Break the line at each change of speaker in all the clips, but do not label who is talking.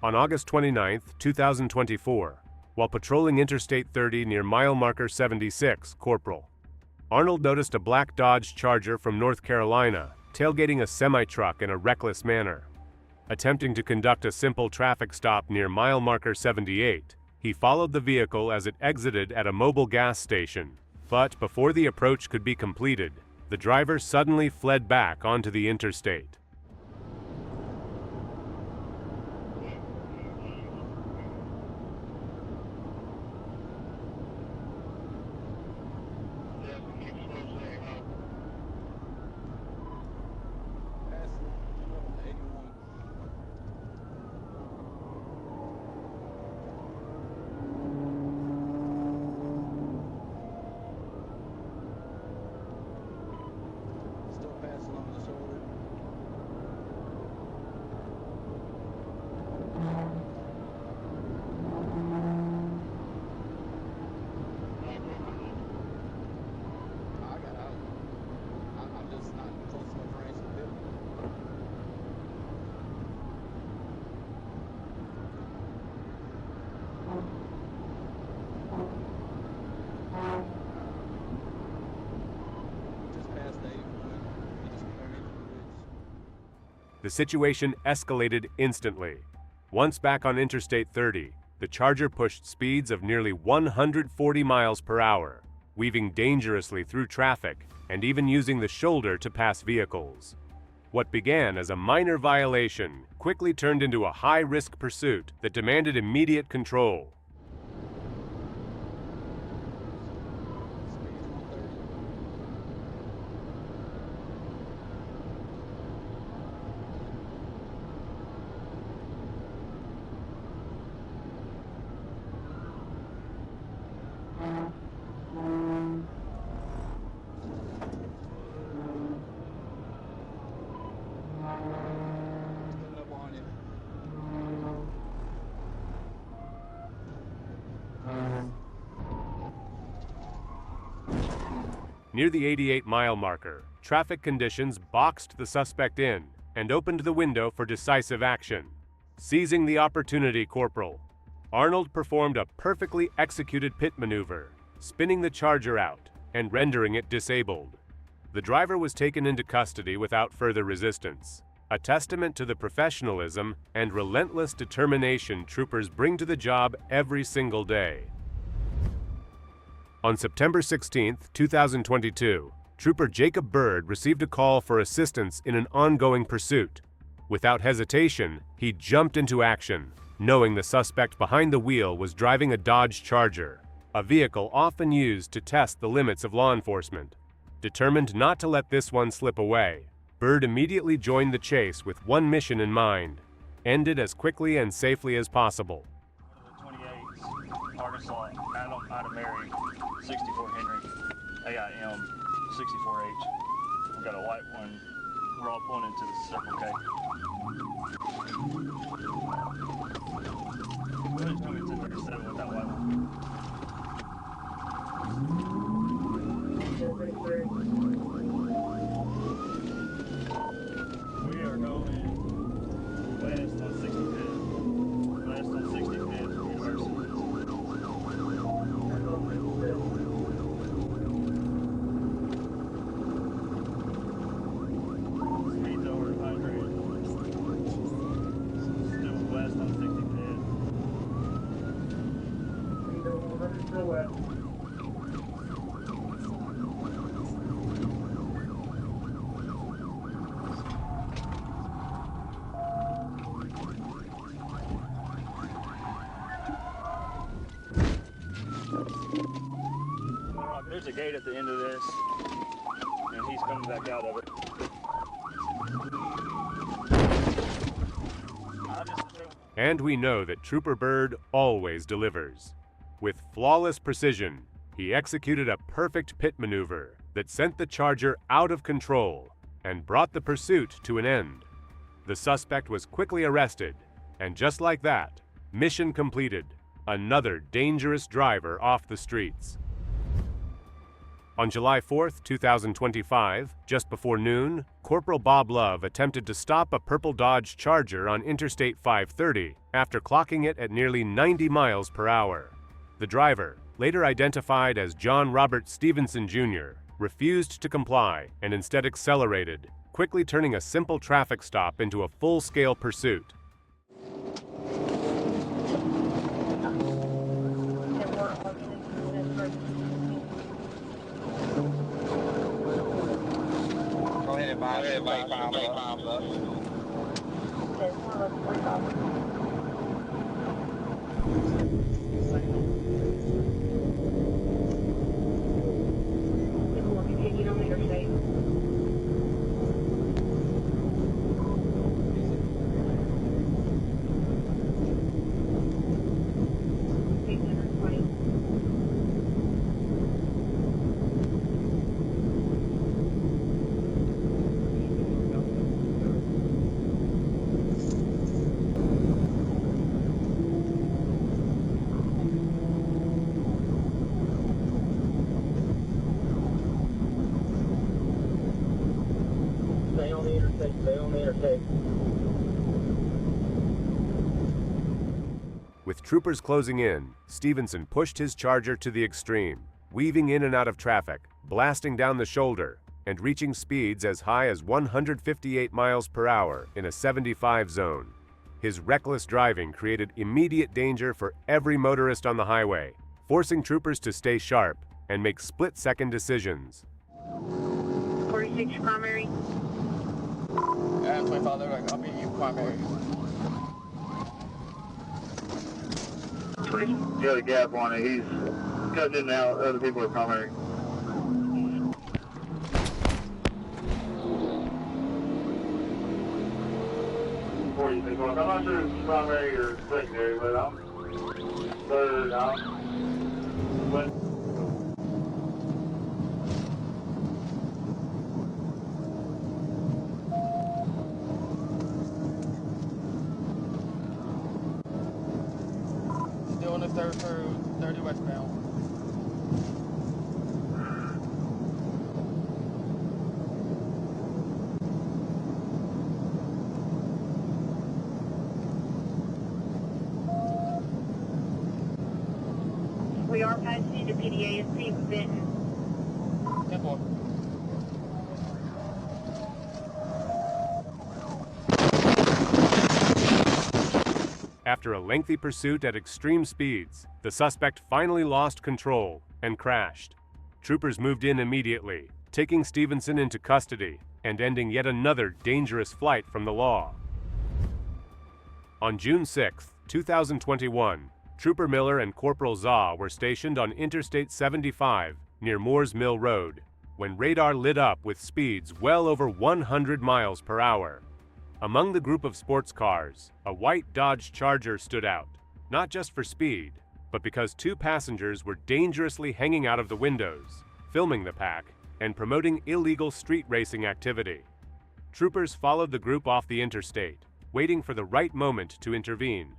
On August 29, 2024, while patrolling Interstate 30 near mile marker 76, Corporal Arnold noticed a black Dodge Charger from North Carolina tailgating a semi-truck in a reckless manner. Attempting to conduct a simple traffic stop near mile marker 78, he followed the vehicle as it exited at a mobile gas station. But before the approach could be completed, the driver suddenly fled back onto the interstate. The situation escalated instantly. Once back on Interstate 30, the Charger pushed speeds of nearly 140 miles per hour, weaving dangerously through traffic and even using the shoulder to pass vehicles. What began as a minor violation quickly turned into a high-risk pursuit that demanded immediate control. Near the 88-mile marker, traffic conditions boxed the suspect in and opened the window for decisive action. Seizing the opportunity, Corporal Arnold performed a perfectly executed pit maneuver, spinning the Charger out and rendering it disabled. The driver was taken into custody without further resistance, a testament to the professionalism and relentless determination troopers bring to the job every single day. On September 16, 2022, Trooper Jacob Bird received a call for assistance in an ongoing pursuit. Without hesitation, he jumped into action, knowing the suspect behind the wheel was driving a Dodge Charger, a vehicle often used to test the limits of law enforcement. Determined not to let this one slip away, Bird immediately joined the chase with one mission in mind: end it as quickly and safely as possible.
28, Arkansas, Adam Mary, 64 Henry, AIM, 64H. We've got a white one. We're all pulling into the Circle K. Go ahead and tell me it's 37 with that white one. We are going west on 65th. West on 65th, reversing. Speed's over 100. Still west on 65th. Speed over 100, still west. There's a gate at the end of this, and he's coming back out of it.
And we know that Trooper Bird always delivers. With flawless precision, he executed a perfect pit maneuver that sent the Charger out of control and brought the pursuit to an end. The suspect was quickly arrested, and just like that, mission completed. Another dangerous driver off the streets. On July 4, 2025, just before noon, Corporal Bob Love attempted to stop a purple Dodge Charger on Interstate 530 after clocking it at nearly 90 miles per hour. The driver, later identified as John Robert Stevenson Jr., refused to comply and instead accelerated, quickly turning a simple traffic stop into a full-scale pursuit.
Stay on the interstate, stay on the interstate.
With troopers closing in, Stevenson pushed his Charger to the extreme, weaving in and out of traffic, blasting down the shoulder, and reaching speeds as high as 158 miles per hour in a 75 zone. His reckless driving created immediate danger for every motorist on the highway, forcing troopers to stay sharp and make split-second decisions.
46 primary.
Yeah, 25, they're like, I'll be you primary. Got a gap on it, he's cutting in and out, other people are primary. I'm not sure if it's primary or secondary, but I'm third. Still in the third through 30 westbound.
We are passing to PDASP with Benton.
10-4.
After a lengthy pursuit at extreme speeds, the suspect finally lost control and crashed. Troopers moved in immediately, taking Stevenson into custody and ending yet another dangerous flight from the law. On June 6, 2021, Trooper Miller and Corporal Zaw were stationed on Interstate 75 near Moores Mill Road when radar lit up with speeds well over 100 miles per hour. Among the group of sports cars, a white Dodge Charger stood out, not just for speed, but because two passengers were dangerously hanging out of the windows, filming the pack, and promoting illegal street racing activity. Troopers followed the group off the interstate, waiting for the right moment to intervene.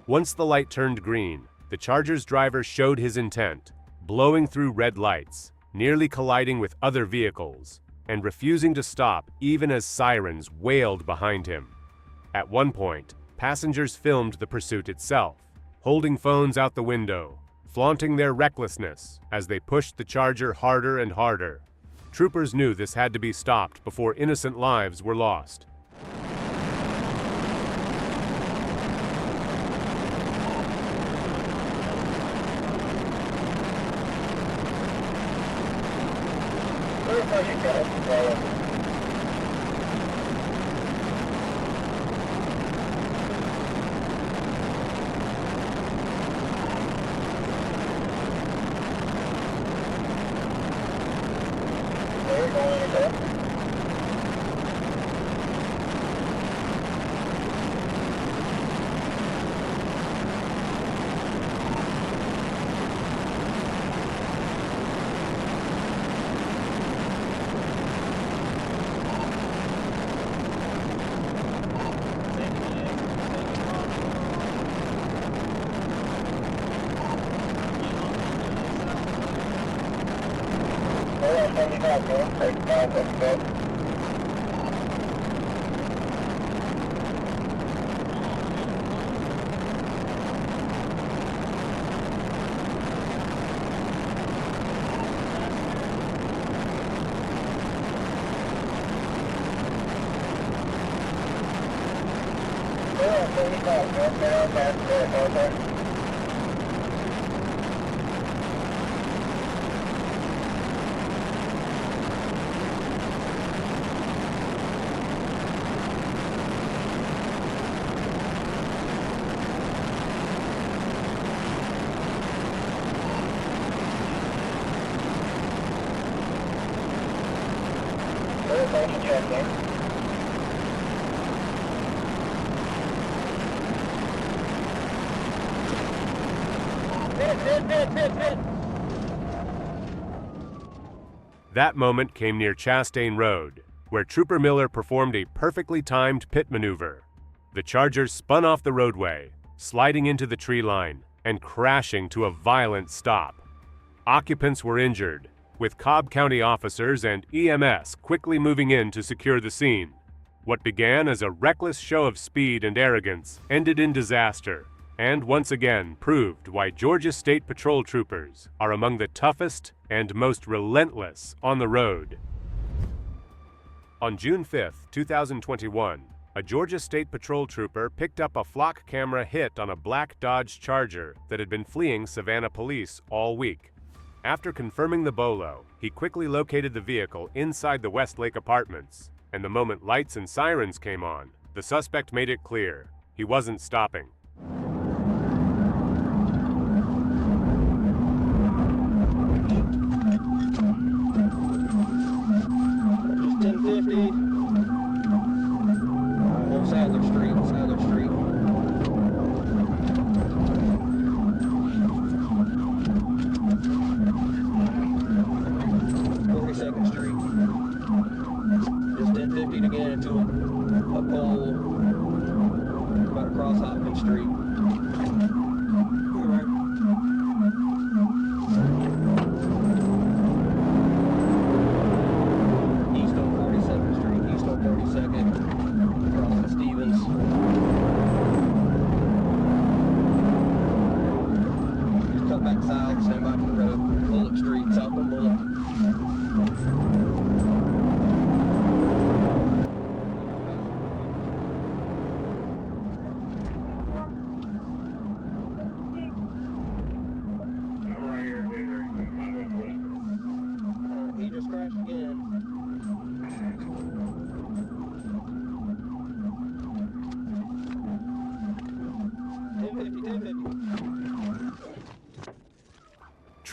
Once the light turned green, the Charger's driver showed his intent, blowing through red lights, nearly colliding with other vehicles, and refusing to stop even as sirens wailed behind him. At one point, passengers filmed the pursuit itself, holding phones out the window, flaunting their recklessness as they pushed the Charger harder and harder. Troopers knew this had to be stopped before innocent lives were lost. That moment came near Chastain Road, where Trooper Miller performed a perfectly timed pit maneuver. The Charger spun off the roadway, sliding into the tree line and crashing to a violent stop. Occupants were injured, with Cobb County officers and EMS quickly moving in to secure the scene. What began as a reckless show of speed and arrogance ended in disaster, and once again proved why Georgia State Patrol troopers are among the toughest and most relentless on the road. On June 5, 2021, a Georgia State Patrol trooper picked up a flock camera hit on a black Dodge Charger that had been fleeing Savannah police all week. After confirming the bolo, he quickly located the vehicle inside the Westlake apartments, and the moment lights and sirens came on, the suspect made it clear he wasn't stopping.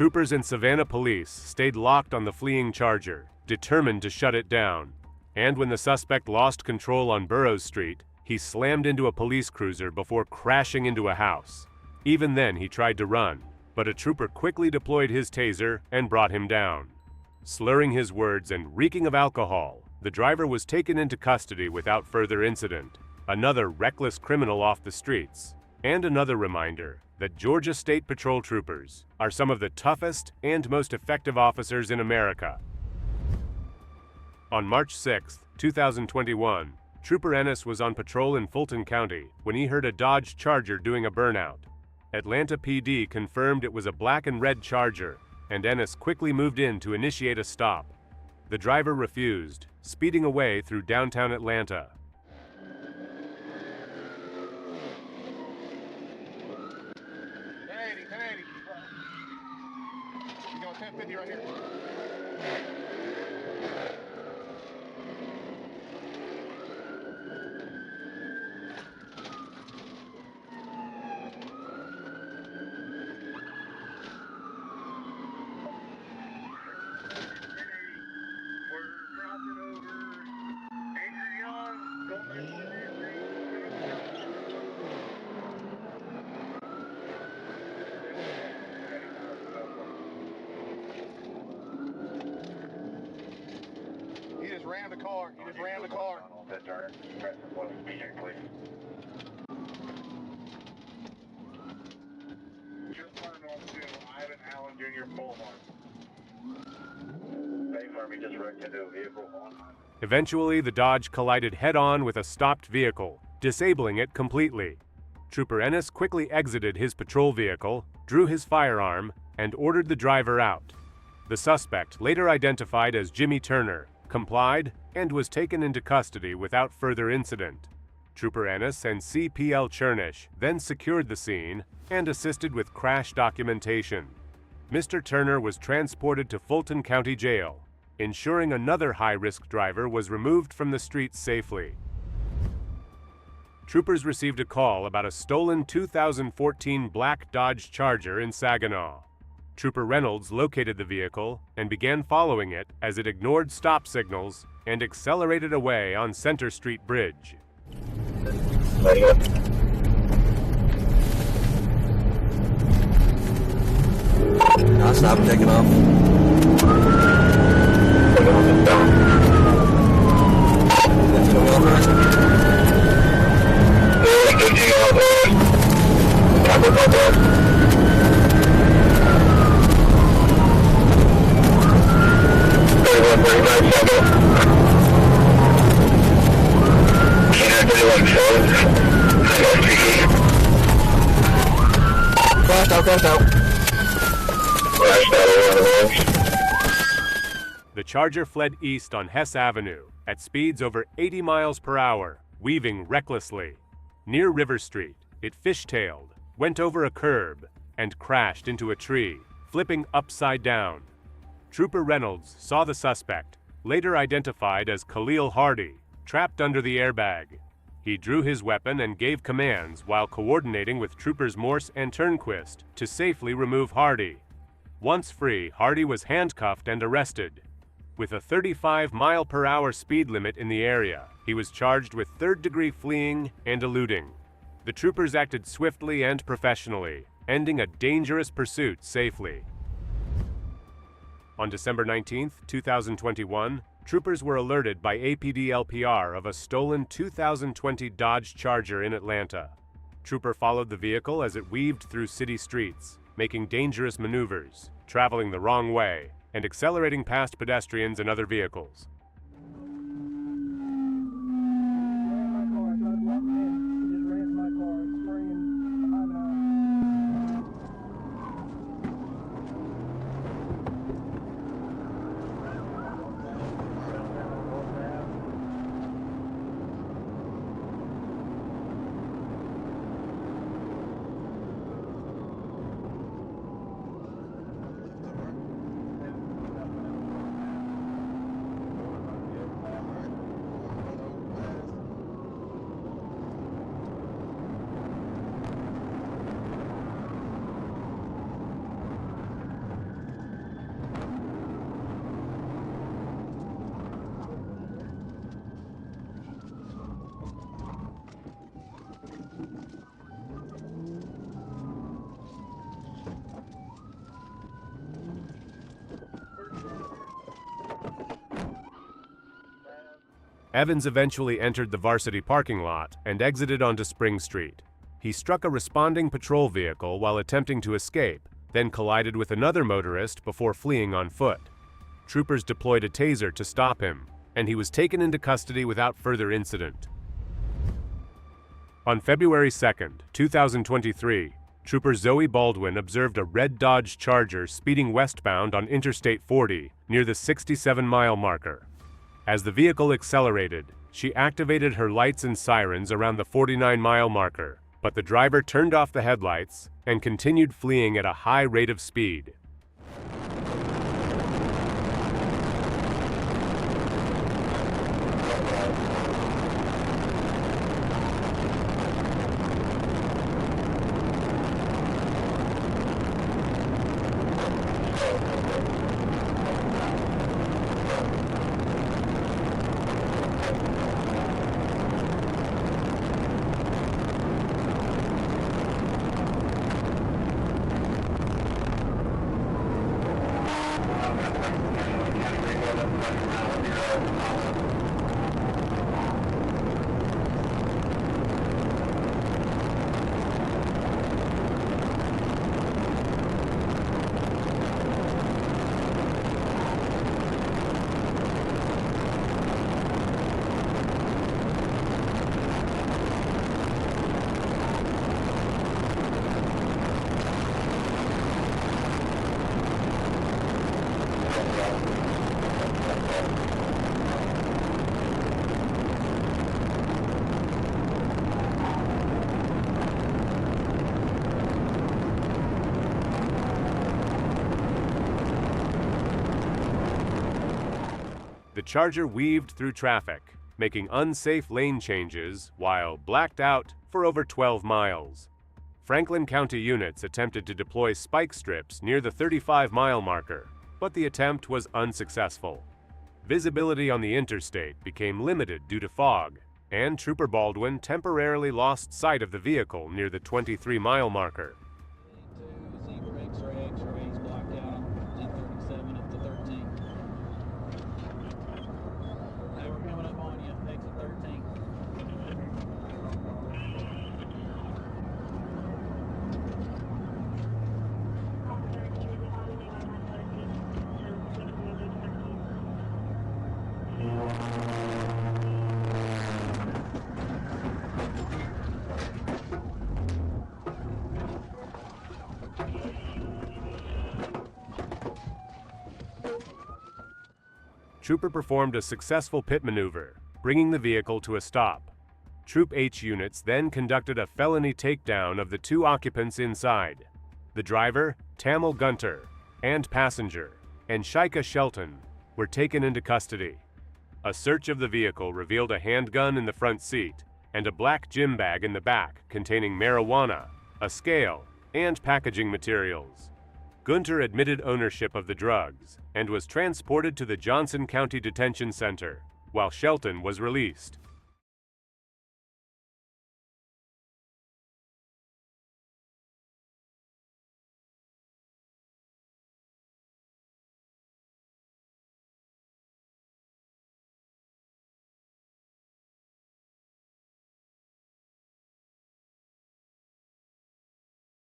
Troopers and Savannah police stayed locked on the fleeing Charger, determined to shut it down. And when the suspect lost control on Burroughs Street, he slammed into a police cruiser before crashing into a house. Even then, he tried to run, but a trooper quickly deployed his taser and brought him down. Slurring his words and reeking of alcohol, the driver was taken into custody without further incident. Another reckless criminal off the streets, and another reminder that Georgia State Patrol troopers are some of the toughest and most effective officers in America. On March 6, 2021, Trooper Ennis was on patrol in Fulton County when he heard a Dodge Charger doing a burnout. Atlanta PD confirmed it was a black and red Charger, and Ennis quickly moved in to initiate a stop. The driver refused, speeding away through downtown Atlanta.
You got 1050 right here. Ran the car. He just ran the car. Just turned on to Ivan Allen Jr. Bullhorn. Same Army just wrecked into a vehicle.
Eventually, the Dodge collided head-on with a stopped vehicle, disabling it completely. Trooper Ennis quickly exited his patrol vehicle, drew his firearm, and ordered the driver out. The suspect, later identified as Jimmy Turner, complied and was taken into custody without further incident. Trooper Ennis and CPL Chernish then secured the scene and assisted with crash documentation. Mr. Turner was transported to Fulton County Jail, ensuring another high-risk driver was removed from the streets safely. Troopers received a call about a stolen 2014 black Dodge Charger in Saginaw. Trooper Reynolds located the vehicle and began following it as it ignored stop signals and accelerated away on Center Street Bridge.
I'll stop and take it off. Crashed out.
The Charger fled east on Hess Avenue at speeds over 80 miles per hour, weaving recklessly. Near River Street, it fishtailed, went over a curb, and crashed into a tree, flipping upside down. Trooper Reynolds saw the suspect, later identified as Khalil Hardy, trapped under the airbag. He drew his weapon and gave commands while coordinating with Troopers Morse and Turnquist to safely remove Hardy. Once free, Hardy was handcuffed and arrested. With a 35-mile-per-hour speed limit in the area, he was charged with third-degree fleeing and eluding. The troopers acted swiftly and professionally, ending a dangerous pursuit safely. On December 19, 2021, troopers were alerted by APD-LPR of a stolen 2020 Dodge Charger in Atlanta. Trooper followed the vehicle as it weaved through city streets, making dangerous maneuvers, traveling the wrong way, and accelerating past pedestrians and other vehicles. Evans eventually entered the Varsity parking lot and exited onto Spring Street. He struck a responding patrol vehicle while attempting to escape, then collided with another motorist before fleeing on foot. Troopers deployed a taser to stop him, and he was taken into custody without further incident. On February 2nd, 2023, Trooper Zoe Baldwin observed a red Dodge Charger speeding westbound on Interstate 40 near the 67-mile marker. As the vehicle accelerated, she activated her lights and sirens around the 49-mile marker, but the driver turned off the headlights and continued fleeing at a high rate of speed. The Charger weaved through traffic, making unsafe lane changes while blacked out for over 12 miles. Franklin County units attempted to deploy spike strips near the 35-mile marker, but the attempt was unsuccessful. Visibility on the interstate became limited due to fog, and Trooper Baldwin temporarily lost sight of the vehicle near the 23-mile marker.
Zebra X-rays blocked out, 1037 up to 13. Hey, we're coming up on you, exit 13.
Trooper performed a successful pit maneuver, bringing the vehicle to a stop. Troop H units then conducted a felony takedown of the two occupants inside. The driver, Tamil Gunter, and passenger, Shaika Shelton, were taken into custody. A search of the vehicle revealed a handgun in the front seat and a black gym bag in the back containing marijuana, a scale, and packaging materials. Gunter admitted ownership of the drugs and was transported to the Johnson County Detention Center, while Shelton was released.